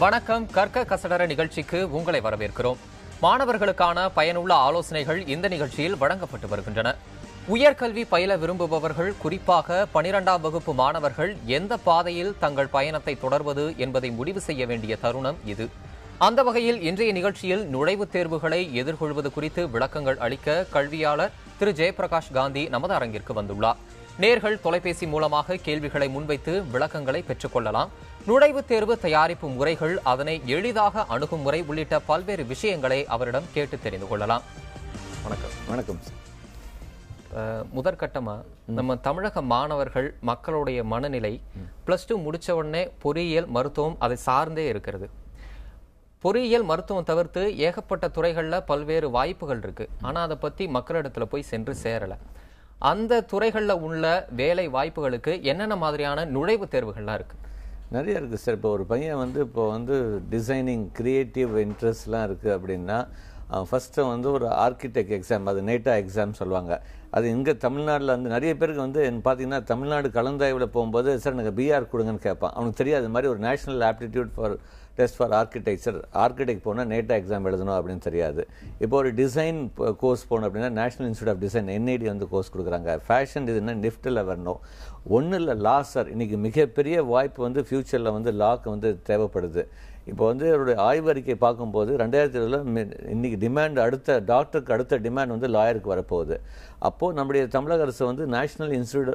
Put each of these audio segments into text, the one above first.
வணக்கம். கற்க கசடர நிகழ்ச்சிக்கு உங்களை வரவேற்கிறோம். மாணவர்களுக்கான பயனுள்ள ஆலோசனைகள் இந்த நிகழ்ச்சியில் வழங்கப்பட்டு வருகின்றன. உயர்கல்வி பயில விரும்புபவர்கள், குறிப்பாக 12ஆம் வகுப்பு மாணவர்கள் எந்த பாதையில் தங்கள் பயணத்தை தொடர்வது என்பதை முடிவு செய்ய வேண்டிய தருணம் இது. அந்த வகையில் இன்றைய நிகழ்ச்சியில் நுழைவுத் தேர்வுகளை எதிர்கொள்வது குறித்து விளக்கங்கள் அளிக்க கல்வியாளர் திரு ஜெயபிரகாஷ் காந்தி நமது அரங்கிற்கு வந்துள்ளார். நேர்கள் தொலைபேசி மூலமாக கேள்விகளை முன்வைத்து விளக்கங்களை பெற்றுக் கொள்ளலாம். நுழைவுத் தேர்வு தயாரிப்பு முறைகள், அதனை எளிதாக அணுகும் முறை உள்ளிட்ட பல்வேறு விஷயங்களை அவரிடம் கேட்டு தெரிந்து கொள்ளலாம். வணக்கம். வணக்கம். முதற்கட்டமா நம்ம தமிழக மாணவர்கள் மக்களுடைய மனநிலை +2 முடிச்ச உடனே பொறியியல், மருத்துவம் அதை சார்ந்தே இருக்கிறது. பொறியியல், மருத்துவம் தவிர்த்து ஏகப்பட்ட துறைகள்ல பல்வேறு வாய்ப்புகள் இருக்கு. ஆனா அதை பத்தி மக்களிடத்துல போய் சென்று சேரல. அந்த துறைகள்ல உள்ள வேலை வாய்ப்புகளுக்கு என்னென்ன மாதிரியான நுழைவுத் தேர்வுகள்லாம் இருக்கு? நிறைய இருக்குது சார். இப்போ ஒரு பையன் இப்போ டிசைனிங், கிரியேட்டிவ் இன்ட்ரெஸ்ட்லாம் இருக்குது அப்படின்னா ஃபஸ்ட்டு ஒரு ஆர்கிடெக்ட் எக்ஸாம், அது நேட்டா எக்ஸாம் சொல்லுவாங்க. அது இங்கே தமிழ்நாட்டில் நிறைய பேருக்கு பார்த்தீங்கன்னா தமிழ்நாடு கலந்தாய்வில் போகும்போது சார் எனக்கு பிஆர் கொடுங்கன்னு கேட்பான். அவனுக்கு தெரியாது இது மாதிரி ஒரு national aptitude for test for architecture, architect போனால் நேட்டா எக்ஸாம் எழுதணும் அப்படின்னு தெரியாது. இப்போ ஒரு டிசைன் கோர்ஸ் போகணும் அப்படின்னா national institute of design, NID course கொடுக்குறாங்க. ஃபேஷன் டிசைன் நிஃப்டில் வரணும். ஒன்றும் இல்லை, லா சார். இன்றைக்கி மிகப்பெரிய வாய்ப்பு ஃப்யூச்சரில் லாக்கு தேவைப்படுது. இப்போ அவருடைய ஆய்வறிக்கை பார்க்கும்போது 2020 இன்னைக்கு டிமாண்ட், அடுத்த டாக்டருக்கு அடுத்த டிமாண்ட் லாயருக்கு வரப்போகுது. அப்போது நம்முடைய தமிழக அரசு நேஷனல் இன்ஸ்டியூட்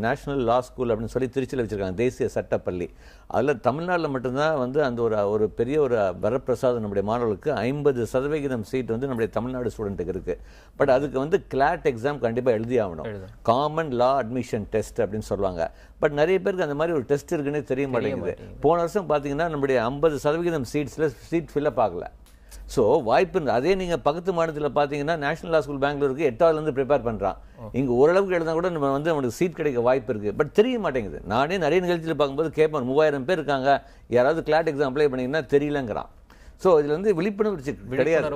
நேஷனல் லா ஸ்கூல் அப்படின்னு சொல்லி திருச்சியில் வச்சுருக்காங்க, தேசிய சட்டப்பள்ளி. அதில் தமிழ்நாட்டில் மட்டும்தான் அந்த ஒரு பெரிய ஒரு வரப்பிரசாதம் நம்முடைய மாணவர்களுக்கு 50% சீட் நம்முடைய தமிழ்நாடு ஸ்டூடெண்ட்டுக்கு இருக்குது. பட் அதுக்கு கிளாட் எக்ஸாம் கண்டிப்பாக எழுதி ஆகணும். காமன் லா அட்மிஷன் டெஸ்ட் அப்படின்னு சொல்லுவாங்க. பட் நிறைய பேருக்கு அந்த மாதிரி ஒரு டெஸ்ட் இருக்குன்னே தெரிய மாட்டேங்குது. போன வருஷம் பார்த்தீங்கன்னா நம்முடைய 50% சீட்ஸில் சீட் ஃபில்லப் ஆகல. ஸோ வாய்ப்பு அதே நீங்கள் பக்கத்து மாநிலத்தில் பார்த்தீங்கன்னா நேஷனல் லா ஸ்கூல் பெங்களூருக்கு 8ஆவதுலேருந்து ப்ரிப்பேர் பண்ணுறான். இங்கே ஓரளவுக்கு எழுதினா கூட நம்ம அவனுக்கு சீட் கிடைக்க வாய்ப்பு இருக்குது. பட் தெரிய மாட்டேங்குது. நானே நிறைய நிகழ்ச்சியில் பார்க்கும்போது கேட்பேன், 3000 பேர் இருக்காங்க, யாராவது கிளாட் எக்ஸாம் அப்ளை பண்ணிங்கன்னா தெரியலங்கிறான். ஸோ இதுல விழிப்புணர்வு கிடையாது.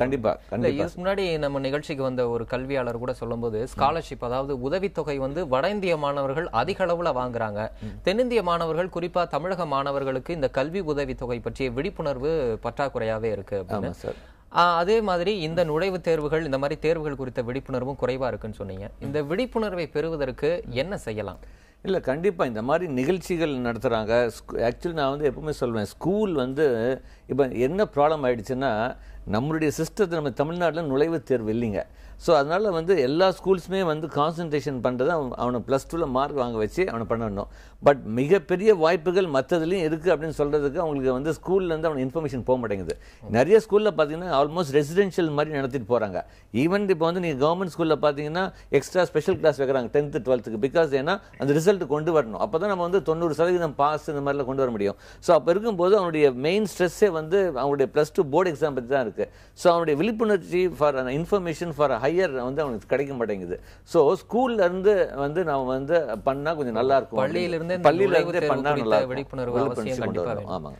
கண்டிப்பா. இதுக்கு முன்னாடி நம்ம நிகழ்ச்சிக்கு வந்த ஒரு கல்வியாளர் கூட சொல்லும்போது, ஸ்காலர்ஷிப், அதாவது உதவித்தொகை வட இந்திய மாணவர்கள் அதிக அளவுல வாங்குறாங்க. தென்னிந்திய மாணவர்கள், குறிப்பா தமிழக மாணவர்களுக்கு இந்த கல்வி உதவித்தொகை பற்றிய விழிப்புணர்வு பற்றாக்குறையாவே இருக்கு அப்படின்னு. அதே மாதிரி இந்த நுழைவுத் தேர்வுகள், இந்த மாதிரி தேர்வுகள் குறித்த விழிப்புணர்வும் குறைவா இருக்குன்னு சொன்னீங்க. இந்த விழிப்புணர்வை பெறுவதற்கு என்ன செய்யலாம்? இல்லை, கண்டிப்பாக இந்த மாதிரி நிகழ்ச்சிகள் நடத்துகிறாங்க. ஆக்சுவலி நான் எப்பவுமே சொல்வேன், ஸ்கூல் இப்போ என்ன ப்ராப்ளம் ஆகிடுச்சுன்னா, நம்மளுடைய சிஸ்டத்தில் நம்ம தமிழ்நாட்டில் நுழைவுத் தேர்வு இல்லைங்க. ஸோ அதனால் எல்லா ஸ்கூல்ஸுமே கான்சன்ட்ரேஷன் பண்ணுறது அவனை +2ல் மார்க் வாங்க வச்சு அவனை பண்ணணும். பட் மிகப்பெரிய வாய்ப்புகள் மற்றதுலேயும் இருக்குது அப்படின்னு சொல்கிறதுக்கு அவங்களுக்கு ஸ்கூல்லேருந்து அவனுக்கு இன்ஃபர்மேஷன் போக மாட்டேங்குது. நிறைய ஸ்கூலில் பார்த்தீங்கன்னா ஆல்மோஸ்ட் ரெசிடென்ஷியல் மாதிரி நடத்திட்டு போகிறாங்க. ஈவன் இப்போ நீங்கள் கவர்மெண்ட் ஸ்கூலில் பார்த்தீங்கன்னா எக்ஸ்ட்ரா ஸ்பெஷல் கிளாஸ் வைக்கிறாங்க 10th 12th. பிகாஸ் ஏன்னா அந்த ரிசல்ட் கொண்டு வரணும். அப்போ தான் நம்ம 90% பாஸ் இந்த மாதிரிலாம் கொண்டு வர முடியும். ஸோ அப்போ இருக்கும்போது அவனுடைய மெயின் ஸ்ட்ரெஸ்ஸே அவனுடைய +2 போர்டு எக்ஸாம் பற்றி தான் இருக்குது. ஸோ அவனுடைய விழிப்புணர்ச்சி ஃபார் இன்ஃபர்மேஷன் ஃபார் ஹையர் அவனுக்கு கிடைக்க மாட்டேங்குது. ஸோ ஸ்கூல்ல இருந்து நாம பண்ணா கொஞ்சம் நல்லா இருக்கும். பள்ளியில இருந்தே பண்ணா நல்லா விழிப்புணர்வு அவசியம் கண்டிப்பா. ஆமாங்க.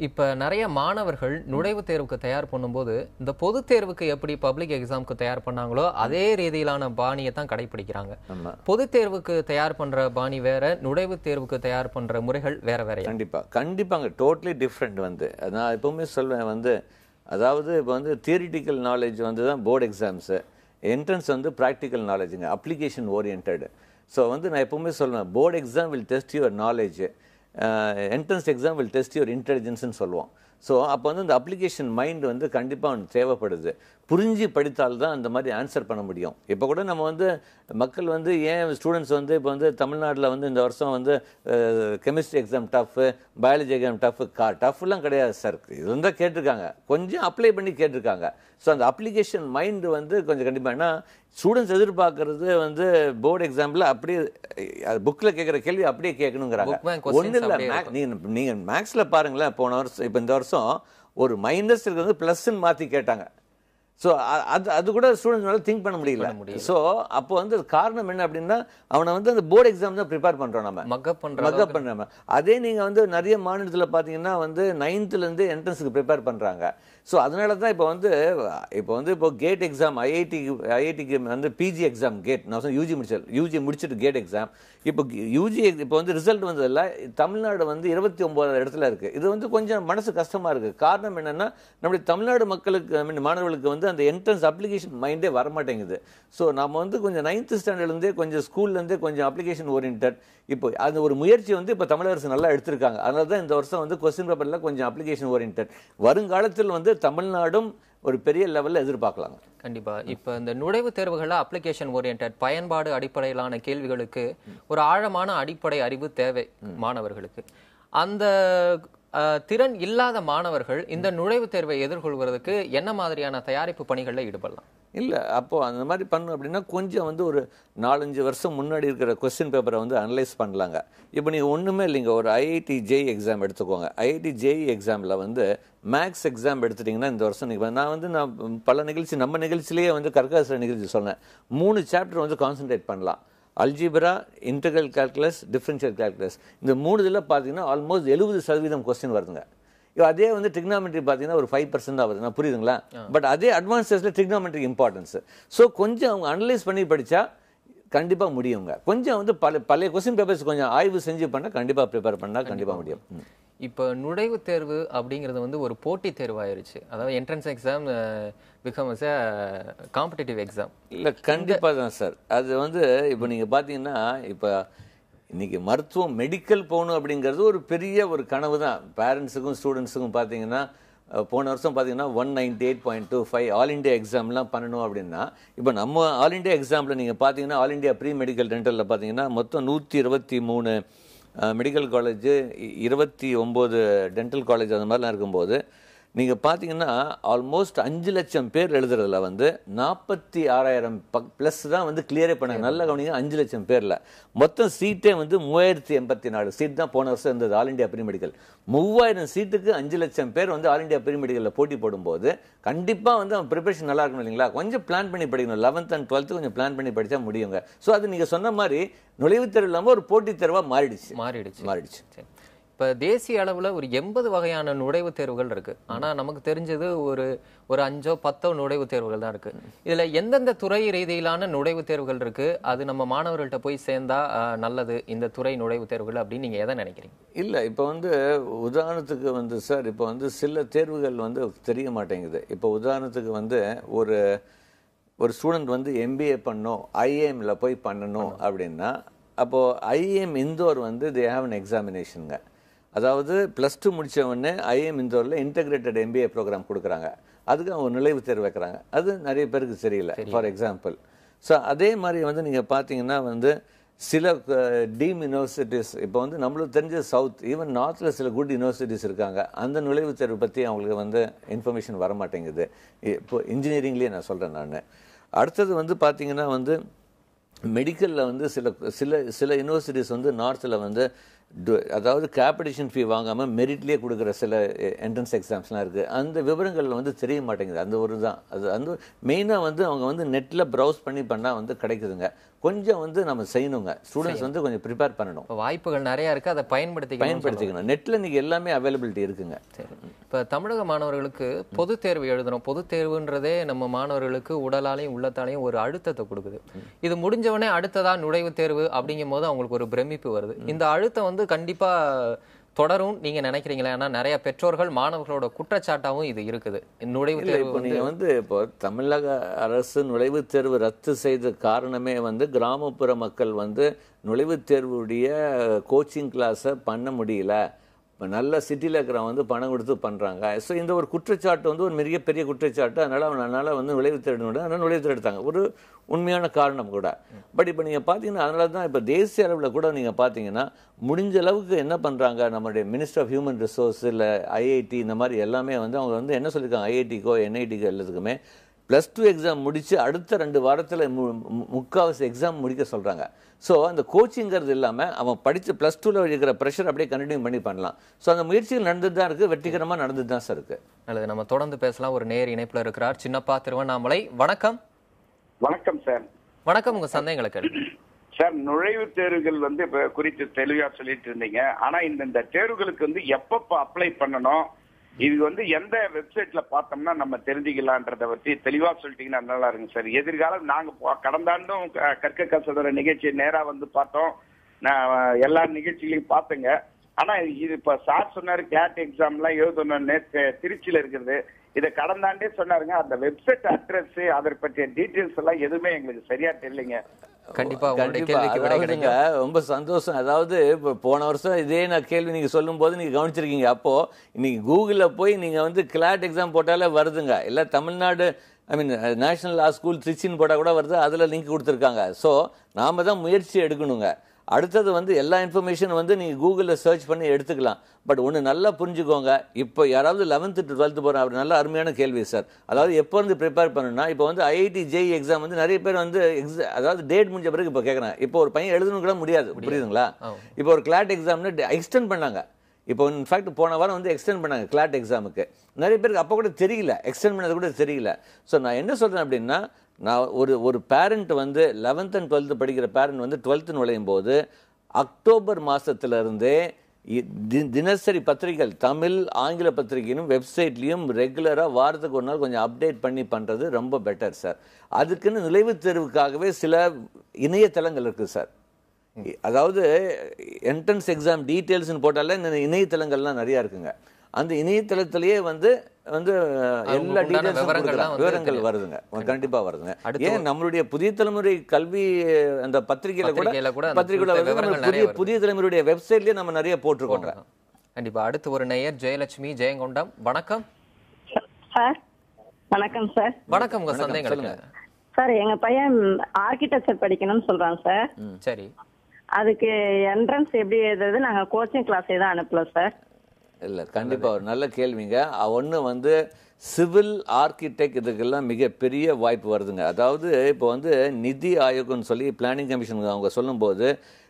இப்ப நிறைய மாணவர்கள் நுழைவுத் தேர்வுக்கு தயார் பண்ணும்போது இந்த பொது தேர்வுக்கு எப்படி பப்ளிக் எக்ஸாமுக்கு தயார் பண்ணாங்களோ அதே ரீதியிலான பாணியை தான் கடைபிடிக்கிறாங்க. பொது தேர்வுக்கு தயார் பண்ற பாணி வேற, நுழைவுத் தேர்வுக்கு தயார் பண்ற முறைகள் வேற வேற. கண்டிப்பாங்க டோட்டலி டிஃப்ரெண்ட். நான் எப்பவுமே சொல்வேன், அதாவது இப்போ தியரிட்டிக்கல் நாலேஜ் தான் போர்டு எக்ஸாம்ஸு, என்ட்ரன்ஸ் ப்ராக்டிக்கல் நாலேஜுங்க, அப்ளிகேஷன் ஓரியன்ட். ஸோ நான் எப்பவுமே சொல்லுவேன், board exam will test your knowledge, entrance exam will test your இன்டெலிஜென்ஸ்ன்னு சொல்லுவோம். ஸோ அப்போ இந்த அப்ளிகேஷன் மைண்ட் கண்டிப்பாக அவனுக்கு தேவைப்படுது. புரிஞ்சு படித்தால்தான் அந்த மாதிரி ஆன்சர் பண்ண முடியும். இப்போ கூட நம்ம மக்கள் ஏன் ஸ்டூடெண்ட்ஸ் இப்போ தமிழ்நாட்டில் இந்த வருஷம் chemistry exam tough, biology exam டஃப்லாம் கிடையாது சார். இது தான் கேட்டிருக்காங்க, கொஞ்சம் அப்ளை பண்ணி கேட்டிருக்காங்க. ஸோ அந்த அப்ளிகேஷன் மைண்டு கொஞ்சம் கண்டிப்பாக, ஏன்னா ஸ்டூடெண்ட்ஸ் எதிர்பார்க்கறது போர்டு எக்ஸாம்பிள் அப்படியே புக்கில் கேட்குற கேள்வி அப்படியே கேட்கணுங்கிறாங்க. ஒன்றும் இல்லை, நீங்கள் மேக்ஸில் பாருங்களேன், போன வருஷம் இப்போ இந்த வருஷம் ஒரு மைனஸ் இருக்கிறது ப்ளஸ்ன்னு மாற்றி கேட்டாங்க. ஸோ அது கூட ஸ்டூடெண்ட்ஸ்னால திங்க் பண்ண முடியல. ஸோ அப்போ காரணம் என்ன அப்படின்னா, அவனை அந்த போர்டு எக்ஸாம் தான் ப்ரிப்பேர் பண்ணுறோம், நம்ம மக்கப் பண்ணுறோம். அதே நீங்கள் நிறைய மாநிலத்தில் பார்த்தீங்கன்னா 9th என்ட்ரன்ஸுக்கு ப்ரிப்பேர் பண்ணுறாங்க. ஸோ அதனால தான் இப்போ கேட் எக்ஸாம் ஐஐடிக்கு வந்து பிஜி எக்ஸாம் கேட் நான் சொன்ன யூஜி முடிச்சுட்டு கேட் எக்ஸாம் இப்போ யூஜி இப்போ வந்து ரிசல்ட் வந்ததில்ல தமிழ்நாடு வந்து 29வது இடத்துல இருக்குது. இது வந்து கொஞ்சம் மனசு கஷ்டமாக இருக்குது. காரணம் என்னென்னா நம்முடைய தமிழ்நாடு மக்களுக்கு மாணவர்களுக்கு வந்து அந்த என்ட்ரன்ஸ் அப்ளிகேஷன் மைண்டே வரமாட்டேங்குது. ஸோ நம்ம வந்து கொஞ்சம் 9th ஸ்டாண்டர்ட்லேருந்தே கொஞ்சம் ஸ்கூல்லேருந்தே கொஞ்சம் அப்ளிகேஷன் ஓரியன்ட் இப்போ அது ஒரு முயற்சி வந்து இப்போ தமிழக அரசு நல்லா எடுத்திருக்காங்க. அதனால தான் இந்த வருஷம் வந்து கொஸ்டின் பேப்பரில் கொஞ்சம் அப்ளிகேஷன் ஓரியன்ட் வருங்காலத்தில் வந்து தமிழ்நாடும் ஒரு பெரிய லெவலில் எதிர்பார்க்கலாம். கண்டிப்பா. இப்ப இந்த நுழைவுத் தேர்வுகள்ல அப்ளிகேஷன் ஓரியன்ட் பயன்பாடு அடிப்படையிலான கேள்விகளுக்கு ஒரு ஆழமான அடிப்படை அறிவு தேவை மாணவர்களுக்கு. அந்த திறன் இல்லாத மாணவர்கள் இந்த நுழைவுத் தேர்வை எதிர்கொள்வதற்கு என்ன மாதிரியான தயாரிப்பு பணிகளில் ஈடுபடலாம்? இல்லை, அப்போது அந்த மாதிரி பண்ணணும் அப்படின்னா கொஞ்சம் வந்து ஒரு 4-5 வருஷம் முன்னாடி இருக்கிற கொஸ்டின் பேப்பரை வந்து அனலைஸ் பண்ணலாங்க. இப்போ நீங்கள் ஒன்றுமே இல்லைங்க, ஒரு ஐஐடி ஜேஇ எக்ஸாம் எடுத்துக்கோங்க. ஐஐடி ஜேஇ எக்ஸாமில் வந்து மேக்ஸ் எக்ஸாம் எடுத்துட்டிங்கன்னா இந்த வருஷம் நான் பல நிகழ்ச்சி நம்ம நிகழ்ச்சியிலேயே வந்து கற்காசிரியர் நிகழ்ச்சி சொன்னேன். 3 சாப்டர் வந்து கான்சன்ட்ரேட் பண்ணலாம். Algebra, integral calculus, differential calculus. இந்த 3 இதில் பார்த்தீங்கன்னா ஆல்மோஸ்ட் 70% கொஸ்டின் வருதுங்க. அதே வந்து ட்ரிக்னாமெட்ரி பார்த்தீங்கன்னா ஒரு 5% தான் வருது. நான் புரியுதுங்களா? பட் அதே அட்வான்ஸஸில் ட்ரிக்னாமெட்ரி இம்பார்ட்டன்ஸ். ஸோ கொஞ்சம் அவங்க அனலைஸ் பண்ணி படித்தா கண்டிப்பாக முடியுங்க. கொஞ்சம் வந்து பழைய கொஸ்டின் பேப்பர்ஸ் கொஞ்சம் ஆய்வு செஞ்சு பண்ணால் கண்டிப்பாக ப்ரிப்பேர் பண்ணால் கண்டிப்பாக முடியும். இப்போ நுழைவுத் தேர்வு அப்படிங்கிறது வந்து ஒரு போட்டி தேர்வாயிருச்சு. அதாவது entrance exam becomes a competitive exam. இல்லை, கண்டிப்பாக தான் சார். அது வந்து இப்போ நீங்கள் பார்த்தீங்கன்னா இப்போ இன்றைக்கி மருத்துவம் மெடிக்கல் போகணும் அப்படிங்கிறது ஒரு பெரிய ஒரு கனவு தான் பேரண்ட்ஸுக்கும் ஸ்டூடெண்ட்ஸுக்கும். பார்த்தீங்கன்னா போன வருஷம் பார்த்தீங்கன்னா 198.25 ஆல் இண்டியா எக்ஸாம்லாம் பண்ணணும் அப்படின்னா இப்போ நம்ம ஆல் இண்டியா எக்ஸாமில் நீங்கள் பார்த்தீங்கன்னா ஆல் இண்டியா ப்ரீ மெடிக்கல் டென்டலில் பார்த்தீங்கன்னா மொத்தம் 123 மெடிக்கல் காலேஜு, 29 டென்டல் காலேஜ் அந்த மாதிரிலாம் இருக்கும்போது நீங்கள் பார்த்தீங்கன்னா ஆல்மோஸ்ட் 5 லட்சம் பேர் எழுதுறதுல வந்து 46,000 ப்ளஸ் தான் வந்து கிளியரே பண்ணாங்க. நல்ல கவனிங்க, 5 லட்சம் பேரில் மொத்தம் சீட்டே வந்து 3084 சீட் தான் போன வருஷம் இருந்தது ஆல் இண்டியா ப்ரீ மெடிக்கல். 3000 சீட்டுக்கு 5 லட்சம் பேர் வந்து ஆல் இண்டியா ப்ரீ மெடிக்கலில் போட்டி போடும்போது கண்டிப்பாக வந்து அவன் ப்ரிப்பரேஷன் நல்லா இருக்கணும் இல்லைங்களா? கொஞ்சம் பிளான் பண்ணி படிக்கணும். 11th and 12th கொஞ்சம் பிளான் பண்ணி படித்தா முடியுங்க. ஸோ அது நீங்கள் சொன்ன மாதிரி நுழைவுத் தேர்வு இல்லாமல் ஒரு போட்டித் தேர்வாக மாறிடுச்சு. இப்போ தேசிய அளவில் ஒரு 80 வகையான நுழைவுத் தேர்வுகள் இருக்கு. ஆனால் நமக்கு தெரிஞ்சது ஒரு 5-10 நுழைவுத் தேர்வுகள் தான் இருக்கு. இதில் எந்தெந்த துறை ரீதியிலான நுழைவுத் தேர்வுகள் இருக்கு, அது நம்ம மாணவர்கள்ட்ட போய் சேர்ந்தா நல்லது இந்த துறை நுழைவுத் தேர்வுகள் அப்படின்னு நீங்கள் எதை நினைக்கிறீங்க? இல்லை, இப்போ வந்து உதாரணத்துக்கு வந்து சார் இப்போ வந்து சில தேர்வுகள் வந்து தெரிய மாட்டேங்குது. இப்போ உதாரணத்துக்கு வந்து ஒரு ஸ்டூடெண்ட் வந்து எம்பிஏ பண்ணணும், ஐஏஎம்ல போய் பண்ணணும் அப்படின்னா அப்போது ஐஏஎம் இந்தோர் வந்து தே ஹேவ் அன் எக்ஸாமினேஷனுங்க. அதாவது +2 முடித்த உடனே ஐஏஎம் இந்தோரில் இன்டெகிரேட்டட் எம்பிஏ ப்ரோக்ராம் கொடுக்குறாங்க. அதுக்கு அவங்க நுழைவுத் தேர்வு வைக்கிறாங்க. அது நிறைய பேருக்கு தெரியல, ஃபார் எக்ஸாம்பிள். ஸோ அதே மாதிரி வந்து நீங்கள் பார்த்தீங்கன்னா வந்து சில டீம் யூனிவர்சிட்டிஸ் இப்போ வந்து நம்மளுக்கு தெரிஞ்ச சவுத் ஈவன் நார்த்தில் சில குட் யூனிவர்சிட்டிஸ் இருக்காங்க. அந்த நுழைவுத் தேர்வு பற்றி அவங்களுக்கு வந்து இன்ஃபர்மேஷன் வர மாட்டேங்குது. இப்போ இன்ஜினியரிங்லேயே நான் சொல்கிறேன். நான் அடுத்தது வந்து பார்த்தீங்கன்னா வந்து மெடிக்கலில் வந்து சில யூனிவர்சிட்டிஸ் வந்து நார்த்தில் வந்து அதாவது காம்படிஷன் ஃபீ வாங்காமல் மெரிட்லேயே கொடுக்குற சில என்ட்ரன்ஸ் எக்ஸாம்ஸ்லாம் இருக்குது. அந்த விவரங்களில் வந்து தெரிய மாட்டேங்குது. அந்த ஒரு தான் அது மெயினாக வந்து அவங்க வந்து நெட்டில் ப்ரௌஸ் பண்ணால் வந்து கிடைக்குதுங்க. கொஞ்சம் வந்து நம்ம செய்யணுங்க. ஸ்டூடெண்ட்ஸ் வந்து கொஞ்சம் ப்ரிப்பேர் பண்ணணும். வாய்ப்புகள் நிறையா இருக்குது, அதை பயன்படுத்திக்கணும். நெட்டில் நீங்கள் எல்லாமே அவைலபிலிட்டி இருக்குங்க. சரி, இப்போ தமிழக மாணவர்களுக்கு பொது தேர்வு எழுதணும். பொது தேர்வுன்றதே நம்ம மாணவர்களுக்கு உடலாலையும் உள்ளத்தாலையும் ஒரு அழுத்தத்தை கொடுக்குது. இது முடிஞ்சவொடனே அடுத்ததா நுழைவுத் தேர்வு அப்படிங்கும் போது அவங்களுக்கு ஒரு பிரமிப்பு வருது. இந்த அழுத்தம் வந்து கண்டிப்பா தொடரும் நீங்க நினைக்கிறீங்களா? ஏன்னா நிறைய பெற்றோர்கள் மாணவர்களோட குற்றச்சாட்டாவும் இது இருக்குது. நுழைவுத் தேர்வு நீங்க வந்து இப்போ தமிழக அரசு நுழைவுத் தேர்வு ரத்து செய்த காரணமே வந்து கிராமப்புற மக்கள் வந்து நுழைவுத் தேர்வுடைய கோச்சிங் கிளாஸை பண்ண முடியல. இப்போ நல்ல சிட்டியில் இருக்கிறவங்க வந்து பணம் கொடுத்து பண்ணுறாங்க. ஸோ இந்த ஒரு குற்றச்சாட்டு வந்து ஒரு மிகப்பெரிய குற்றச்சாட்டு. அதனால் வந்து நுழைவுத் தேர்வு அதனால் நுழைவுத் தேர்வு எடுத்தாங்க. ஒரு உண்மையான காரணம் கூட. பட் இப்போ நீங்கள் பார்த்தீங்கன்னா அதனால தான் இப்போ தேசிய அளவில் கூட நீங்கள் பார்த்தீங்கன்னா முடிஞ்ச அளவுக்கு என்ன பண்ணுறாங்க, நம்மளுடைய மினிஸ்டர் ஆஃப் ஹியூமன் ரிசோர்ஸ் இல்லை ஐஐடி இந்த மாதிரி எல்லாமே வந்து அவங்க வந்து என்ன சொல்லியிருக்காங்க, ஐஐடிக்கோ என்ஐடிக்கோ எல்லாத்துக்குமே +2 எக்ஸாம் முடித்து அடுத்த 2 வாரத்தில் முக்கால்வாசி எக்ஸாம் முடிக்க சொல்கிறாங்க. ஸோ அந்த கோச்சிங்கிறது இல்லாமல் அவன் படித்து +2ல் இருக்கிற ப்ரெஷர் அப்படியே கண்டினியூ பண்ணலாம். ஸோ அந்த முயற்சிகள் நடந்துட்டு தான் இருக்குது, வெற்றிகரமாக நடந்துட்டு தான் சார் இருக்குது. நல்லது, நம்ம தொடர்ந்து பேசலாம். ஒரு நேர் இணைப்பில் இருக்கிறார் சின்னப்பா, திருவண்ணாமலை. வணக்கம். வணக்கம் சார். வணக்கம், உங்கள் சந்தேகங்களை கேள்வி சார். நுழைவுத் தேர்வுகள் வந்து இப்போ குறித்து தெளிவாக சொல்லிட்டு இருந்தீங்க. ஆனால் இந்த தேர்வுகளுக்கு வந்து எப்பப்போ அப்ளை பண்ணணும், இது வந்து எந்த வெப்சைட்ல பார்த்தோம்னா நம்ம தெரிஞ்சுக்கலான்றத பத்தி தெளிவா சொல்லிட்டீங்கன்னா நல்லா இருக்குங்க சார். எதிர்காலம் நாங்க கடந்த ஆண்டும் கற்க கசடர நிகழ்ச்சியை நேரா வந்து பார்த்தோம். நான் எல்லா நிகழ்ச்சிகளையும் பார்த்தேங்க. ஆனா இது இப்ப சார் சொன்னாரு கேட் எக்ஸாம்லாம் எழுதணும்னு திருச்சியில இருக்கிறது. இதை கடந்த ஆண்டே சொன்னாருங்க. அந்த வெப்சைட் அட்ரஸ் அதை பற்றிய டீட்டெயில்ஸ் எல்லாம் எதுவுமே எங்களுக்கு சரியா தெரியலைங்க. கண்டிப்பா அதாவதுங்க ரொம்ப சந்தோஷம். அதாவது இப்போ போன வருஷம் இதே நான் கேள்வி நீங்க சொல்லும் போது நீங்க கவனிச்சிருக்கீங்க. அப்போ இன்னைக்கு கூகுள்ல போய் நீங்க வந்து கிளாட் எக்ஸாம் போட்டாலே வருதுங்க. இல்ல தமிழ்நாடு நேஷனல் லா ஸ்கூல் திருச்சின்னு போட்டா கூட வருது. அதுல லிங்க் கொடுத்துருக்காங்க. ஸோ நாம தான் முயற்சி எடுக்கணுங்க. அடுத்தது வந்து எல்லா இன்ஃபர்மேஷன் வந்து நீங்கள் கூகுளில் சர்ச் பண்ணி எடுத்துக்கலாம். பட் ஒன்று நல்லா புரிஞ்சுக்கோங்க. இப்போ யாராவது 11th to 12th போகிறோம் அப்படி நல்ல அருமையான கேள்வி சார். அதாவது எப்போ இருந்து ப்ரிப்பேர் பண்ணணும்னா, இப்போ வந்து ஐஐடி ஜேஇ எக்ஸாம் வந்து நிறைய பேர் வந்து அதாவது டேட் முடிஞ்ச பிறகு இப்போ கேட்குறாங்க. இப்போ ஒரு பையன் எழுதணும் கூட முடியாது, புரியுதுங்களா? இப்போ ஒரு கிளாட் எக்ஸாம்னு எக்ஸ்டெண்ட் பண்ணாங்க. இப்போ இன்ஃபேக்ட் போன வாரம் வந்து எக்ஸ்டெண்ட் பண்ணாங்க கிளாட் எக்ஸாமுக்கு. நிறைய பேருக்கு அப்போ கூட தெரியல, எக்ஸ்டெண்ட் பண்ணது கூட தெரியல. ஸோ நான் என்ன சொல்கிறேன் அப்படின்னா, நான் ஒரு பேரண்ட் வந்து 11th and 12th படிக்கிற பேரண்ட் வந்து 12th நுழையும் போது அக்டோபர் மாதத்திலிருந்தே தினசரி பத்திரிகைகள் தமிழ் ஆங்கில பத்திரிகையிலும் வெப்சைட்லையும் ரெகுலராக வாரத்துக்கு ஒரு நாள் கொஞ்சம் அப்டேட் பண்ணி பண்ணுறது ரொம்ப பெட்டர் சார். அதுக்குன்னு நுழைவுத் தேர்வுக்காகவே சில இணையதளங்கள் இருக்குது சார். அதாவது என்ட்ரன்ஸ் எக்ஸாம் டீட்டெயில்ஸ்னு போட்டாலே இணையதளங்கள்லாம் நிறையா இருக்குங்க. அந்த இணையதளத்திலேயே வந்து எல்லா விவரங்கள் வருதுங்க, கண்டிப்பா வருதுங்க. ஏன் நம்மளுடைய புதிய தலைமுறை கல்வி அந்த பத்திரிகையில கூட புதிய தலைமுறையுடைய வெப்சைட்லயே நம்ம நிறைய போட்டிருக்கோம். கண்டிப்பா. அடுத்து ஒரு நேயர் ஜெயலட்சுமி ஜெயங்கொண்டம். வணக்கம் சார். வணக்கம் சார். வணக்கம். உங்க சந்தேகம் சார், எங்க பையன் ஆர்கிடெக்சர் படிக்கணும்னு சொல்றான் சார். சரி, அதுக்கு என்ட்ரன்ஸ் எப்படி எழுதுறது? நாங்க கோச்சிங் கிளாஸ் எதுவும் அனுப்பல சார். இல்லை, கண்டிப்பாக ஒரு நல்ல கேள்விங்க. ஒன்று வந்து சிவில் ஆர்கிடெக்ட் இதுக்கெல்லாம் மிகப்பெரிய வாய்ப்பு வருதுங்க. அதாவது இப்போ வந்து நிதி ஆயோக்னு சொல்லி பிளானிங் கமிஷன் அவங்க சொல்லும்போது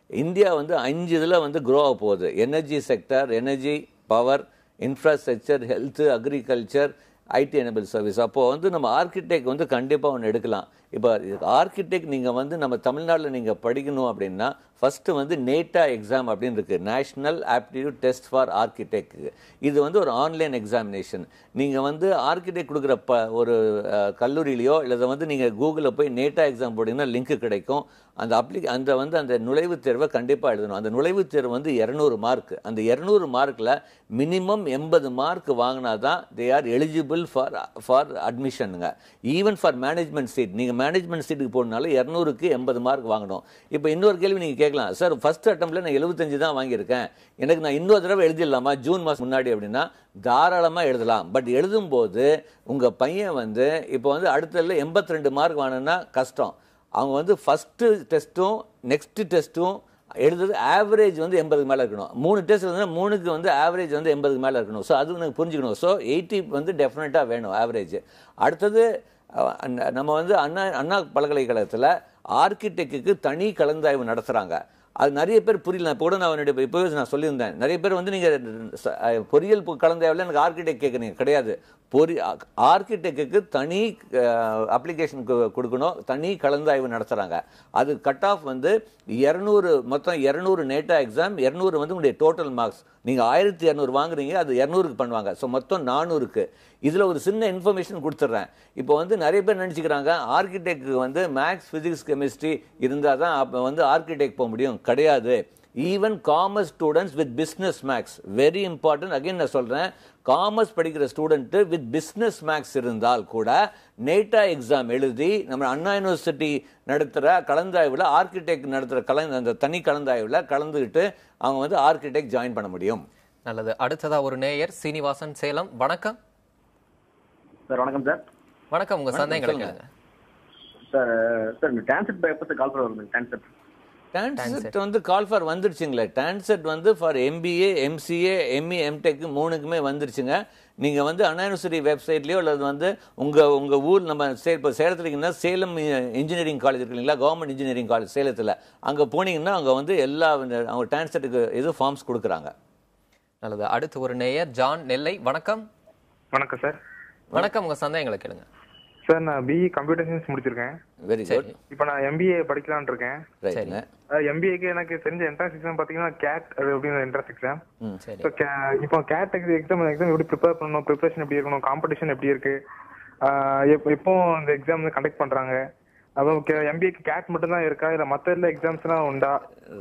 இந்தியா வந்து 5 இதில் வந்து க்ரோ ஆக போகுது. Energy sector, energy, power, infrastructure, health, agriculture, IT enable service. அப்போது வந்து நம்ம ஆர்கிடெக்ட் வந்து கண்டிப்பாக ஒன்று எடுக்கலாம். இப்போ ஆர்கிடெக்ட் நீங்கள் வந்து நம்ம தமிழ்நாட்டில் நீங்கள் படிக்கணும் அப்படின்னா ஃபஸ்ட்டு வந்து நேட்டா எக்ஸாம் அப்படின்னு இருக்குது, national aptitude test for architect. இது வந்து ஒரு ஆன்லைன் எக்ஸாமினேஷன். நீங்கள் வந்து ஆர்கிடெக்ட் கொடுக்குற ஒரு கல்லூரியிலையோ இல்லை வந்து நீங்கள் கூகுளில் போய் நேட்டா எக்ஸாம் போட்டிங்கன்னா லிங்க் கிடைக்கும். அந்த நுழைவுத் தேர்வை கண்டிப்பாக எழுதணும். அந்த நுழைவுத் தேர்வு வந்து 200 மார்க். அந்த 200 மார்க்கில் மினிமம் 80 மார்க் வாங்கினா தான் தே ஆர் எலிஜிபிள் ஃபார் அட்மிஷனுங்க. Even for management seat. நீங்கள் மேனேஜ்மெண்ட் சீட்டுக்கு போனாலும் 200க்கு 80 மார்க் வாங்கணும். இப்போ இன்னொரு கேள்வி நீங்கள் கேட்கலாம், சார் ஃபர்ஸ்ட் அட்டம்ப்ட்ல நான் 75 தான் வாங்கியிருக்கேன், எனக்கு நான் இன்னொரு தடவை எழுதிடலாமா ஜூன் மாதம் முன்னாடி அப்படின்னா தாராளமாக எழுதலாம். பட் எழுதும்போது உங்கள் பையன் வந்து இப்போ வந்து அடுத்ததில் 82 மார்க் வாங்கினா கஷ்டம். அவங்க வந்து ஃபஸ்ட்டு டெஸ்ட்டும் நெக்ஸ்ட் டெஸ்ட்டும் எழுதுறது ஆவரேஜ் வந்து 80க்கு மேலே இருக்கணும். 3 டெஸ்ட் வந்து 3க்கு வந்து ஆவரேஜ் வந்து 80க்கு மேலே இருக்கணும். ஸோ அது எனக்கு புரிஞ்சுக்கணும். ஸோ 80 வந்து டெஃபினட்டாக வேணும் ஆவரேஜ். அடுத்தது நம்ம வந்து அண்ணா பல்கலைக்கழகத்தில் ஆர்கிடெக்டுக்கு தனி கலந்தாய்வு நடத்துகிறாங்க. அது நிறைய பேர் புரியல. இப்போ கூட இப்போவே நான் சொல்லியிருந்தேன், நிறைய பேர் வந்து நீங்கள் பொறியியல் கலந்தாய்வில் எனக்கு ஆர்கிடெக்ட் கேட்குறீங்க. கிடையாது, ஆர்கிடெக்டுக்கு தனி அப்ளிகேஷன் கொடுக்கணும், தனி கலந்தாய்வு நடத்துகிறாங்க. அது கட் ஆஃப் வந்து 200, மொத்தம் 200 நேட்டா எக்ஸாம், 200 வந்து உங்களுடைய டோட்டல் மார்க்ஸ். நீங்கள் 1200 வாங்குறீங்க, அது 200க்கு பண்ணுவாங்க. ஸோ மொத்தம் 400க்கு. இதில் ஒரு சின்ன இன்ஃபர்மேஷன் கொடுத்துட்றேன். இப்போ வந்து நிறைய பேர் நினச்சிக்கிறாங்க ஆர்கிடெக்ட் வந்து மேக்ஸ், ஃபிசிக்ஸ், கெமிஸ்ட்ரி இருந்தால் தான் அப்போ வந்து ஆர்கிடெக்ட் போக முடியும். கிடையாது. Even commerce students with business maths, very important. Again நான் சொல்கிறேன், காமர்ஸ் படிக்கிற ஸ்டூடெண்ட்டு வித் பிஸ்னஸ் மேக்ஸ் இருந்தால் கூட நேட்டா எக்ஸாம் எழுதி நம்ம அண்ணா யூனிவர்சிட்டி நடத்துகிற கலந்தாய்வில் ஆர்கிடெக்ட் நடத்துகிற அந்த தனி கலந்தாய்வில் கலந்துக்கிட்டு அவங்க வந்து ஆர்கிடெக்ட் ஜாயின் பண்ண முடியும். நல்லது. அடுத்ததா ஒரு நேயர் சீனிவாசன் சேலம். வணக்கம் சார். வணக்கம் சார். வணக்கம். உங்க சந்தேகம் சார். சார் இந்த டான்செட் எப்போ கால் ஃபார் வருது? டான்செட் வந்து கால் ஃபார் வந்துருச்சுங்களே. டான்செட் வந்து for MBA, MCA, ME, MTech 3க்குமே வந்துருச்சுங்க. நீங்கள் வந்து அண்ணா யூனிவர்சிட்டி வெப்சைட்லேயோ அல்லது வந்து உங்கள் ஊர் நம்ம இப்போ சேலத்தில் இருக்கீங்கன்னா சேலம் இன்ஜினியரிங் காலேஜ் இருக்கு இல்லைங்களா, கவர்மெண்ட் இன்ஜினியரிங் காலேஜ் சேலத்தில், அங்கே போனீங்கன்னா அங்கே வந்து எல்லா அவங்க டான்செட்டுக்கு இது ஃபார்ம்ஸ் கொடுக்குறாங்க. நல்லது. அடுத்து ஒரு நேயர் ஜான் நெல்லை. வணக்கம். வணக்கம் சார். வணக்கம். உங்க சந்தேகங்களை கேளுங்க சார் நான் பிஇ கம்ப்யூட்டர் சயின்ஸ் முடிச்சிருக்கேன். Very good. இப்போ நான் எம்பிஏ படிக்கலாம்னு இருக்கேன். ரைட்டுங்க. எம்பிஏக்கு எனக்கு தெரிஞ்ச என்ட்ரன்ஸ் எக்ஸாம் பார்த்தீங்கன்னா கேட் அப்படின்னு என்ட்ரன்ஸ் எக்ஸாம். சரி. இப்போ கேட் எக்ஸாம் எப்படி ப்ரிப்பேர் பண்ணணும், ப்ரிப்பரேஷன் எப்படி இருக்கணும், காம்படிஷன் எப்படி இருக்கு, எப்போ அந்த எக்ஸாம் வந்து கண்டக்ட் பண்றாங்க, அப்புறம் எம்பிஏக்கு கேட் மட்டும் தான் இருக்கா இல்ல மற்ற எல்லா எக்ஸாம்ஸ்லாம் உண்டா,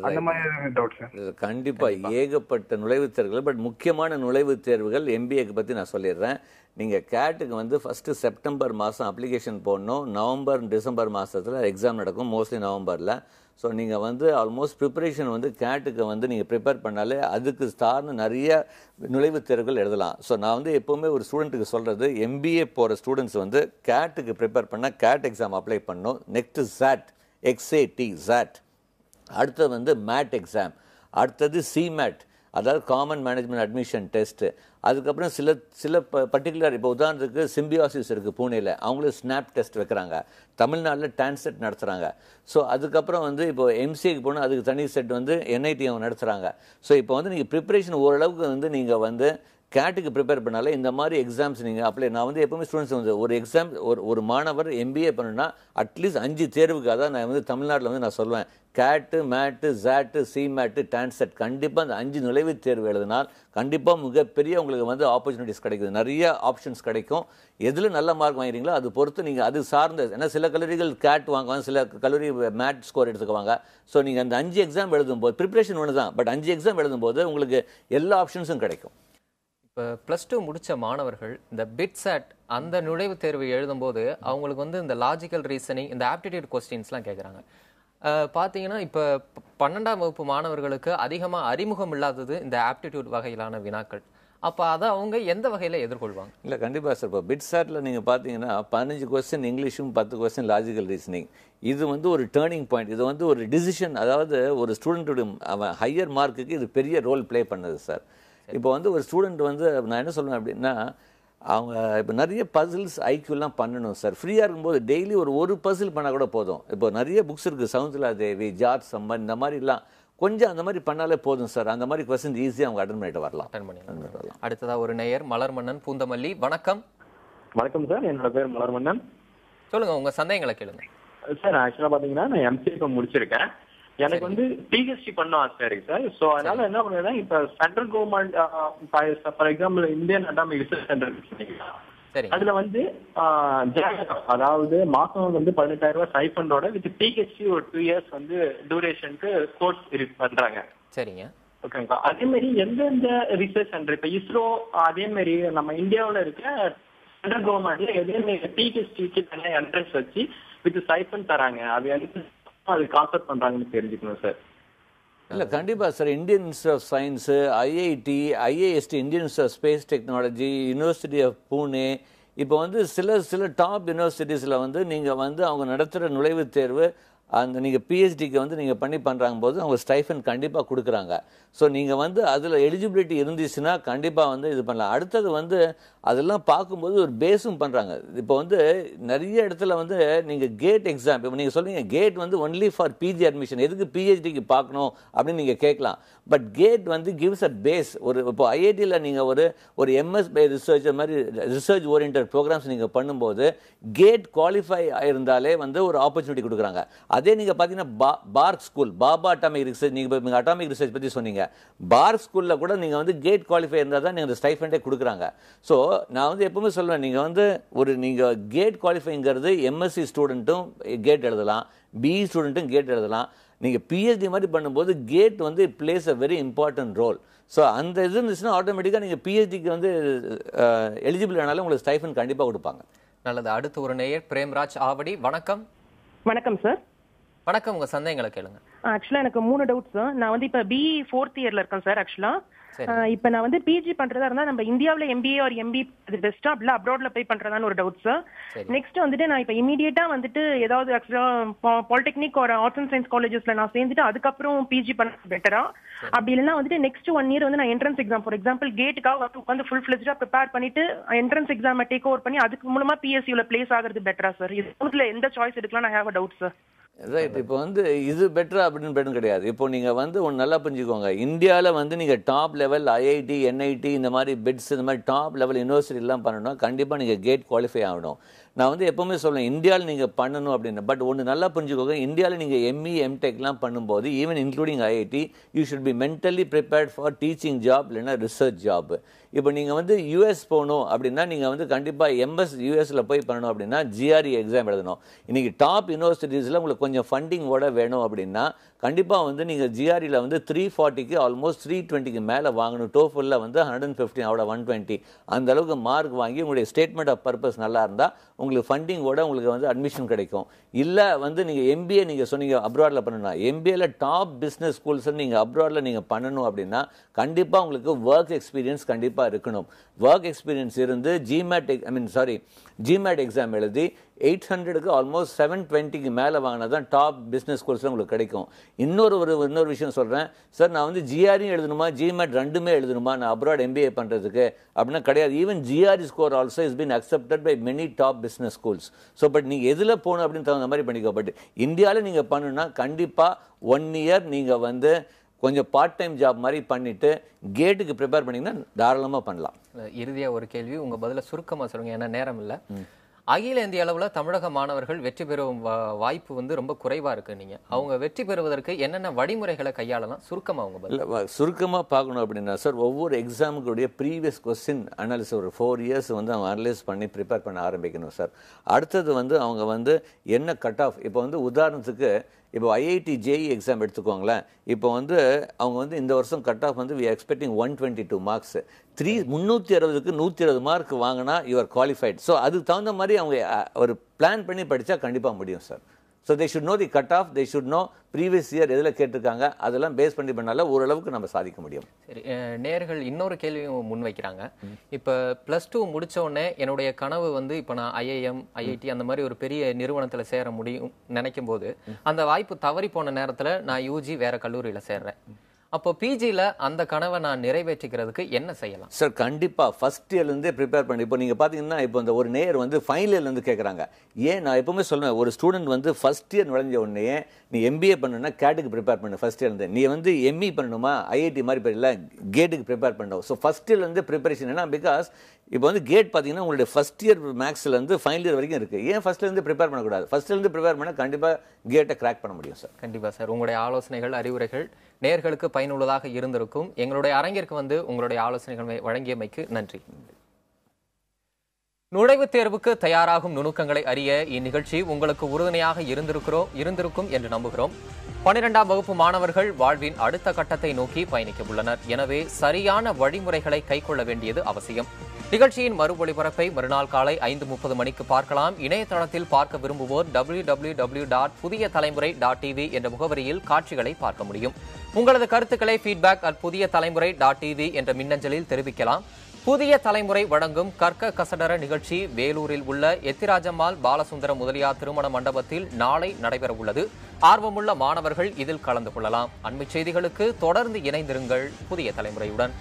அந்த மாதிரி டவுட் சார். கண்டிப்பா ஏகப்பட்ட நுழைவுத் தேர்வுகள், பட் முக்கியமான நுழைவுத் தேர்வுகள் எம்பிஏக்கு பத்தி நான் சொல்லிடுறேன். நீங்க கேட்டுக்கு வந்து ஃபர்ஸ்ட் செப்டம்பர் மாதம் அப்ளிகேஷன் போடணும். நவம்பர் டிசம்பர் மாதத்தில் எக்ஸாம் நடக்கும், மோஸ்ட்லி நவம்பரில். ஸோ நீங்கள் வந்து ஆல்மோஸ்ட் ப்ரிப்பரேஷன் வந்து கேட்டுக்கு வந்து நீங்கள் ப்ரிப்பேர் பண்ணாலே அதுக்கு சார்ந்து நிறைய நுழைவுத் தேர்வுகள் எழுதலாம். ஸோ நான் வந்து எப்போவுமே ஒரு ஸ்டூடெண்ட்டுக்கு சொல்கிறது, எம்பிஏ போகிற ஸ்டூடெண்ட்ஸ் வந்து கேட்டுக்கு ப்ரிப்பேர் பண்ணால் கேட் எக்ஸாம் அப்ளை பண்ணணும். நெக்ஸ்ட்டு சாட், எக்ஸ்ஏடி சாட், அடுத்தது வந்து மேட் எக்ஸாம், அடுத்தது சிமேட், அதாவது காமன் மேனேஜ்மெண்ட் அட்மிஷன் டெஸ்ட்டு. அதுக்கப்புறம் சில பர்டிகுலர், இப்போ உதாரணத்துக்கு சிம்பியாசிஸ் இருக்குது பூனேயில், அவங்களும் ஸ்னாப் டெஸ்ட் வைக்கிறாங்க. தமிழ்நாட்டில் டான்செட் நடத்துகிறாங்க. ஸோ அதுக்கப்புறம் வந்து இப்போ எம்சிஏக்கு போனால் அதுக்கு தனி செட் வந்து என்ஐடி அவங்க நடத்துகிறாங்க. ஸோ இப்போ வந்து நீங்கள் ப்ரிப்பரேஷன் ஓரளவுக்கு வந்து நீங்கள் வந்து கேட்டுக்கு ப்ரிப்பேர் பண்ணாலே இந்த மாதிரி எக்ஸாம்ஸ் நீங்கள் அப்ளை. நான் வந்து எப்பவுமே ஸ்டூடெண்ட்ஸ் வந்து ஒரு எக்ஸாம் ஒரு மாணவர் எம்பிஏ பண்ணணும்னா அட்லீஸ்ட் 5 தேர்வுக்கு, அதான் நான் வந்து தமிழ்நாட்டில் வந்து நான் சொல்லுவேன், கேட்டு, மேட்டு, ஜாட்டு, சிமேட்டு, டான்செட், கண்டிப்பாக அந்த 5 நுழைவுத் தேர்வு எழுதினால் கண்டிப்பாக மிகப்பெரிய உங்களுக்கு வந்து ஆப்பர்ச்சுனிட்டிஸ் கிடைக்குது, நிறைய ஆப்ஷன்ஸ் கிடைக்கும். எதில் நல்ல மார்க் வாங்கிறீங்களோ அது பொறுத்து நீங்கள் அது சார்ந்த, ஏன்னா சில கல்லூரிகள் கேட் வாங்குவாங்க, சில கல்லூரி மேட் ஸ்கோர் எடுத்துக்குவாங்க. ஸோ நீங்கள் அந்த 5 எக்ஸாம் எழுதும்போது ப்ரிப்பரேஷன் ஒன்று தான், பட் 5 எக்ஸாம் எழுதும்போது உங்களுக்கு எல்லா ஆப்ஷன்ஸும் கிடைக்கும். இப்போ +2 முடித்த மாணவர்கள் இந்த பிட்சாட் அந்த நுழைவுத் தேர்வு எழுதும்போது அவங்களுக்கு வந்து இந்த லாஜிக்கல் ரீசனிங், இந்த ஆப்டிடியூட் கொஸ்டின்ஸ்லாம் கேட்குறாங்க. பார்த்தீங்கன்னா இப்போ 12ஆம் வகுப்பு மாணவர்களுக்கு அதிகமாக அறிமுகம் இல்லாதது இந்த ஆப்டிடியூட் வகையிலான வினாக்கள். அப்போ அதை அவங்க எந்த வகையில் எதிர்கொள்வாங்க? இல்லை கண்டிப்பாக சார். இப்போ பிட்சாட்டில் நீங்கள் பார்த்தீங்கன்னா 15 கொஸ்டின் இங்கிலீஷும் 10 கொஸ்டின் லாஜிக்கல் ரீசனிங். இது வந்து ஒரு டேர்னிங் பாயிண்ட், இது வந்து ஒரு டிசிஷன், அதாவது ஒரு ஸ்டூடெண்ட்டுடைய அவன் ஹையர் மார்க்குக்கு இது பெரிய ரோல் ப்ளே பண்ணுது சார். இப்போ வந்து ஒரு ஸ்டூடெண்ட் வந்து நான் என்ன சொல்லுவேன் அப்படின்னா, அவங்க இப்போ நிறைய பசில்ஸ் ஐக்யூலாம் பண்ணணும் சார். ஃப்ரீயாக இருக்கும்போது டெய்லி ஒரு பசில் பண்ணால் கூட போதும். இப்போ நிறைய புக்ஸ் இருக்குது, சவுந்தரா தேவி, ஜார்ஜ் சம்மன், இந்த மாதிரிலாம் கொஞ்சம் அந்த மாதிரி பண்ணாலே போதும் சார். அந்த மாதிரி கொஸ்டின் ஈஸியாக அவங்க அட்டன் பண்ணிட்டு வரலாம். அடுத்ததாக ஒரு நேயர் மலர்மன்னன் பூந்தமல்லி. வணக்கம். வணக்கம் சார், என்னோட பேர் மலர்மன்னன். சொல்லுங்க, உங்க சந்தேகங்களை கேளுங்க சார். ஆக்சுவலா பாத்தீங்கன்னா நான் எம்சிஏ முடிச்சிருக்கேன். எனக்கு வந்து பிஹெச்டி பண்ண ஆசை இருக்கு சார். ஸோ அதனால என்ன பண்ணுறேன்னா, இப்போ central government for example Indian atomic research centre, அதுல வந்து அதாவது மாசம் வந்து 18,000 ரூபாய் ஸ்டைபண்டோட வித் பிஹெச்டி ஒரு 2 இயர்ஸ் வந்து டியூரேஷனுக்கு கோர்ஸ் பண்றாங்க. சரிங்க, ஓகேங்களா. அதே மாதிரி எந்தெந்த ரிசர்ச் சென்டர், இப்போ இஸ்ரோ, அதே மாதிரி நம்ம இந்தியாவில் இருக்க சென்ட்ரல் கவர்மெண்ட்ல எதே மாதிரி பிஹெச்டிக்கு தனியாக என்ட்ரன்ஸ் வச்சு வித் ஸ்டைபண்ட் தராங்க, அது கான்செப்ட் பண்றாங்கன்னு தெரிஞ்சுக்கணும் சார். இல்லை கண்டிப்பாக sir. Indian institute of science, IIT, IAST, Indian institute of space technology, university of Pune, இப்போ வந்து சில டாப் யூனிவர்சிட்டிஸில் வந்து நீங்கள் வந்து அவங்க நடத்துகிற நுழைவுத் தேர்வு அந்த நீங்கள் பிஹெச்டிக்கு வந்து நீங்கள் பண்ணுறாங்க போது அவங்க ஸ்டைஃபன் கண்டிப்பாக கொடுக்குறாங்க. ஸோ நீங்கள் வந்து அதில் எலிஜிபிலிட்டி இருந்துச்சுன்னா கண்டிப்பாக வந்து இது பண்ணலாம். அடுத்தது வந்து அதெல்லாம் பார்க்கும்போது ஒரு பேஸும் பண்ணுறாங்க. இப்போ வந்து நிறைய இடத்துல வந்து நீங்கள் கேட் எக்ஸாம், இப்போ நீங்கள் சொல்லுவீங்க கேட் வந்து ஒன்லி ஃபார் பிஜி அட்மிஷன், எதுக்கு பிஹெச்டிக்கு பார்க்கணும் அப்படின்னு நீங்கள் கேட்கலாம். பட் கேட் வந்து கிவ்ஸ் அ பேஸ். இப்போ ஐஐடியில் நீங்கள் ஒரு எம்எஸ் பை ரிசர்ச் மாதிரி ரிசர்ச் ஓரியன்ட் ப்ரோக்ராம்ஸ் நீங்கள் பண்ணும்போது கேட் குவாலிஃபை ஆயிருந்தாலே வந்து ஒரு ஆப்பர்ச்சுனிட்டி கொடுக்குறாங்க. அதே நீங்கள் பார்த்தீங்கன்னா park school, Baba atomic research, நீங்கள் அட்டாமிக் ரிசர்ச் பற்றி சொன்னீங்க, பார்க் ஸ்கூலில் கூட நீங்கள் வந்து கேட் குவாலிஃபை இருந்தால் தான் நீங்கள் அந்த ஸ்டைஃபண்டே கொடுக்குறாங்க. ஸோ நான் வந்து எப்பவுமே சொல்லுவேன், நீங்கள் வந்து நீங்கள் கேட் குவாலிஃபைங்கிறது எம்எஸ்சி ஸ்டூடெண்ட்டும் கேட் எழுதலாம், பிஇ ஸ்டூடெண்ட்டும் கேட் எழுதலாம். நீங்கள் பிஹெச்டி மாதிரி பண்ணும்போது கேட் வந்து place a very important role. So அந்த இது இருந்துச்சுன்னா ஆட்டோமேட்டிக்காக நீங்கள் பிஹெச்டிக்கு வந்து எலிஜிபிள் ஆனாலும் உங்களுக்கு ஸ்டைஃபண்ட் கண்டிப்பாக கொடுப்பாங்க. நல்லது. அடுத்து ஒரு நேயர் பிரேம்ராஜ் ஆவடி. வணக்கம். வணக்கம் சார். வணக்கம், உங்க சந்தேகங்களை கேளுங்க. ஆக்சுவலா எனக்கு 3 டவுட்ஸ். நான் வந்து இப்ப பிஇ 4th இயர்ல இருக்கேன் சார். ஆக்சுவலா இப்ப நான் வந்து பிஜி பண்றதா இருந்தா நம்ம இந்தியாவில எம்பிஏ ஒரு எம்பி அது பெஸ்டா இல்ல அப்ராட்ல போய் பண்றதான்னு ஒரு டவுட் சார். நெக்ஸ்ட் வந்துட்டு நான் இப்ப இமீடியட்டா வந்துட்டு ஏதாவது ஆக்சுவலா பாலிடெக்னிக் ஒரு ஆர்ட்ஸ் அண்ட் சயின்ஸ் காலேஜஸ்ல நான் சேர்ந்துட்டு அதுக்கப்புறம் பிஜி பண்ண பெட்டரா, அப்படி இல்லைன்னா வந்துட்டு நெக்ஸ்ட் 1 இயர் வந்து நான் என்ட்ரன்ஸ் எக்ஸாம் ஃபார் எக்ஸாம்பிள் கேட்டுக்காக உட்காந்து ஃபுல் ஃபிளெஜ்டா ப்ரிப்பேர் பண்ணிட்டு என்ட்ரன்ஸ் எக்ஸாம் டேக் ஓவர் பண்ணி அதுக்கு மூலமா பிஎஸ்சியூல பிளேஸ் ஆகிறது பெட்டரா சார்? இதுல எந்த சாய்ஸ் எடுக்கலாம்? நான் have a doubt sir. Right. இப்போ வந்து இது பெட்டரா அப்படின்னு கிடையாது. இப்போ நீங்கள் வந்து ஒன்று நல்லா புரிஞ்சுக்கோங்க, இந்தியாவில் வந்து நீங்கள் டாப் லெவல் ஐஐடி, என்ஐடி, இந்த மாதிரி பிட்ஸ், இந்த மாதிரி டாப் லெவல் யூனிவர்சிட்டிலாம் பண்ணணும்னா கண்டிப்பாக நீங்கள் கேட் குவாலிஃபை ஆகணும். நான் வந்து எப்பவுமே சொல்லுவேன் இந்தியாவில் நீங்கள் பண்ணணும் அப்படின்னு. பட் ஒன்று நல்லா புரிஞ்சுக்கோங்க, இந்தியாவில் நீங்கள் எம்இ எம்டெக்லாம் பண்ணும்போது even including IIT you should be mentally prepared for teaching job இல்லைன்னா ரிசர்ச் ஜாப். இப்போ நீங்கள் வந்து யூஎஸ் போகணும் அப்படின்னா நீங்கள் வந்து கண்டிப்பாக எம்எஸ் யூஎஸில் போய் பண்ணணும் அப்படின்னா ஜிஆர்இ எக்ஸாம் எழுதணும். இன்றைக்கி டாப் யூனிவர்சிட்டிஸில் உங்களுக்கு கொஞ்சம் ஃபண்டிங்கோட வேணும் அப்படின்னா கண்டிப்பாக வந்து நீங்கள் ஜிஆர்இயில் வந்து 340க்கு ஆல்மோஸ்ட் 320க்கு மேலே வாங்கணும். டோஃபலில் வந்து 115 அவ்வளோ 120 அந்த அளவுக்கு மார்க் வாங்கி உங்களுடைய ஸ்டேட்மெண்ட் ஆஃப் பர்பஸ் நல்லா இருந்தால் உங்களுக்கு ஃபண்டிங்கோட உங்களுக்கு வந்து அட்மிஷன் கிடைக்கும். இல்லை வந்து நீங்கள் எம்பிஏ நீங்கள் சொன்னீங்க அப்ராடில் பண்ணணும், எம்பிஏல டாப் பிஸ்னஸ் ஸ்கூல்ஸ் நீங்கள் அப்ராடில் நீங்கள் பண்ணணும் அப்படின்னா கண்டிப்பாக உங்களுக்கு ஒர்க் எக்ஸ்பீரியன்ஸ் கண்டிப்பாக இருக்கணும். ஒர்க் எக்ஸ்பீரியன்ஸ் இருந்து ஜிமேட் எக்ஸாம் எழுதி 800க்கு ஆல்மோஸ்ட் 720க்கு மேலே வாங்கினா தான் டாப் பிஸ்னஸ் ஸ்கூல்ஸில் உங்களுக்கு கிடைக்கும். இன்னொரு விஷயம் சொல்கிறேன் சார், நான் வந்து ஜிஆர்இ எழுதணுமா ஜிமேட் ரெண்டுமே எழுதணுமா நான் அப்ராட் எம்பிஏ பண்ணுறதுக்கு அப்படின்னா கிடையாது. Even GRE score also is been accepted by many top business schools. So but நீங்கள் எதில் போகணும் அப்படின்னு தகுந்த மாதிரி பண்ணிக்கோ. பட் இந்தியாவில் நீங்கள் பண்ணணும்னா கண்டிப்பாக 1 இயர் நீங்கள் வந்து கொஞ்சம் பார்ட் டைம் ஜாப் மாதிரி பண்ணிட்டு கேட்டுக்கு ப்ரிப்பேர் பண்ணிங்கன்னா தாராளமாக பண்ணலாம். இறுதியாக ஒரு கேள்வி, உங்கள் பதில சுருக்கமாக சொல்லுங்கள், ஏன்னா நேரம் இல்லை. அகில இந்திய அளவில் தமிழக மாணவர்கள் வெற்றி பெறும் வாய்ப்பு வந்து ரொம்ப குறைவாக இருக்கு. நீங்கள் அவங்க வெற்றி பெறுவதற்கு என்னென்ன வழிமுறைகளை கையாளலாம் சுருக்கமாக அவங்க பதில்? சுருக்கமாக பார்க்கணும் அப்படின்னா சார், ஒவ்வொரு எக்ஸாமுக்குடைய ப்ரீவியஸ் கொஸ்டின் அனாலிசிஸ் ஒரு 4 இயர்ஸ் வந்து அவங்க அனலைஸ் பண்ணி ப்ரிப்பேர் பண்ண ஆரம்பிக்கணும் சார். அடுத்தது வந்து அவங்க வந்து என்ன கட் ஆஃப், இப்போ வந்து உதாரணத்துக்கு இப்போ ஐஐடி ஜேஇ எக்ஸாம் எடுத்துக்கோங்களேன். இப்போ வந்து அவங்க வந்து இந்த வருஷம் கட் ஆஃப் வந்து வி எக்ஸ்பெக்டிங் 122 மார்க்ஸ். 360க்கு 120 மார்க் வாங்கினா யூஆர் குவாலிஃபைட். ஸோ அதுக்கு தகுந்த மாதிரி அவங்க ஒரு பிளான் பண்ணி படித்தா கண்டிப்பாக முடியும் sir. So they should know the cut off, they should know previous year எதில் கேட்டிருக்காங்க, அதெல்லாம் பேஸ் பண்ணி பண்ணால ஓரளவுக்கு நம்ம சாதிக்க முடியும். சரி, நேயர்கள் இன்னொரு கேள்வியும் முன்வைக்கிறாங்க. இப்போ +2 முடிச்ச உடனே என்னுடைய கனவு வந்து இப்போ நான் ஐஐஎம் ஐஐடி அந்த மாதிரி ஒரு பெரிய நிறுவனத்தில் சேர முடியும் நினைக்கும் போது அந்த வாய்ப்பு தவறி போன நேரத்தில் நான் யூஜி வேற கல்லூரியில் சேர்றேன். அப்போ பிஜியில் அந்த கனவை நான் நிறைவேற்றிக்கிறதுக்கு என்ன செய்யலாம் சார்? கண்டிப்பாக ஃபர்ஸ்ட் இயர்லேருந்தே ப்ரிப்பேர் பண்ணி. இப்போ நீங்கள் பார்த்தீங்கன்னா இப்போ இந்த ஒரு நேயர் வந்து ஃபைனல் இயர்லேருந்து கேட்குறாங்க. ஏன் நான் எப்பவுமே சொல்லுவேன், ஒரு ஸ்டூடெண்ட் வந்து ஃபர்ஸ்ட் இயர் நுழைஞ்ச உடனே நீ எம்பிஏ பண்ணணும்னா கேட்டுக்கு ப்ரிப்பேர் பண்ணு ஃபர்ஸ்ட் இயர்லேருந்து. நீ வந்து எம்இ பண்ணணுமா ஐஐடி மாதிரி போயிடல கேட்டுக்கு ப்ரிப்பேர் பண்ணணும். ஸோ ஃபர்ஸ்ட் இயர்லேருந்து ப்ரிப்பரேஷன். ஏன்னா பிகாஸ் இப்போ வந்து கேட் பார்த்தீங்கன்னா உங்களுடைய ஃபர்ஸ்ட் இயர் மேக்ஸ்லேருந்து ஃபைனல் இயர் வரைக்கும் இருக்குது. ஏன் ஃபர்ஸ்ட்லேருந்து ப்ரிப்பேர் பண்ணக்கூடாது? ஃபர்ஸ்ட்லேருந்து ப்ரிப்பேர் பண்ணால் கண்டிப்பாக கேட்டை கிராக் பண்ண முடியும் சார். கண்டிப்பாக சார். உங்களுடைய ஆலோசனைகள் அறிவுரைகள் நேயர்களுக்கு பயனுள்ளதாக இருந்திருக்கும். எங்களுடைய அரங்கிற்கு வந்து உங்களுடைய ஆலோசனைகளை வழங்கியமைக்கு நன்றி. நுழைவுத் தேர்வுக்கு தயாராகும் நுணுக்கங்களை அறிய இந்நிகழ்ச்சி உங்களுக்கு உறுதுணையாக இருந்திருக்கும் என்று நம்புகிறோம். 12ஆம் வகுப்பு மாணவர்கள் வாழ்வின் அடுத்த கட்டத்தை நோக்கி பயணிக்க உள்ளனர். எனவே சரியான வழிமுறைகளை கைக்கொள்ள வேண்டியது அவசியம். நிகழ்ச்சியின் மறு ஒளிபரப்பை மறுநாள் காலை 5:30 மணிக்கு பார்க்கலாம். இணையதளத்தில் பார்க்க விரும்புவோர் www.pudiyathalaimurai.tv என்ற முகவரியில் காட்சிகளை பார்க்க முடியும். உங்களது கருத்துக்களை feedback@pudiyathalaimurai.tv என்ற மின்னஞ்சலில் தெரிவிக்கலாம். புதிய தலைமுறை வழங்கும் கற்க கசடர நிகழ்ச்சி வேலூரில் உள்ள எத்திராஜம்மாள் பாலசுந்தர முதலியார் திருமண மண்டபத்தில் நாளை நடைபெற உள்ளது. ஆர்வமுள்ள மாணவர்கள் இதில் கலந்து கொள்ளலாம். அண்மைச் செய்திகளுக்கு தொடர்ந்து இணைந்திருங்கள் புதிய தலைமுறையுடன்.